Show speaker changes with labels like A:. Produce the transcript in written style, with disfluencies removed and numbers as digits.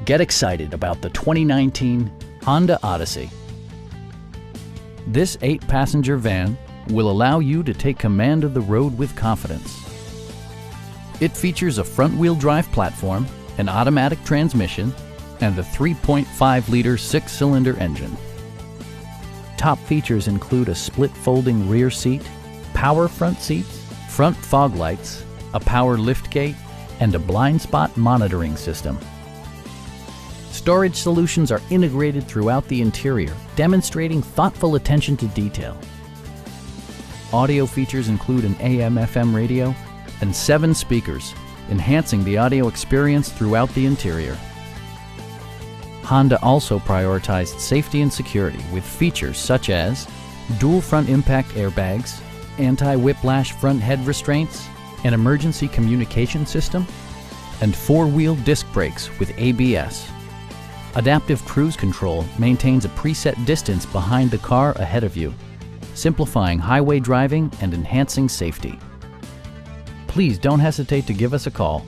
A: Get excited about the 2019 Honda Odyssey. This 8-passenger van will allow you to take command of the road with confidence. It features a front-wheel drive platform, an automatic transmission, and a 3.5-liter 6-cylinder engine. Top features include a split folding rear seat, power front seats, front fog lights, a power liftgate, and a blind spot monitoring system. Storage solutions are integrated throughout the interior, demonstrating thoughtful attention to detail. Audio features include an AM/FM radio and 7 speakers, enhancing the audio experience throughout the interior. Honda also prioritized safety and security with features such as dual front impact airbags, anti-whiplash front head restraints, an emergency communication system, and 4-wheel disc brakes with ABS. Adaptive Cruise Control maintains a preset distance behind the car ahead of you, simplifying highway driving and enhancing safety. Please don't hesitate to give us a call.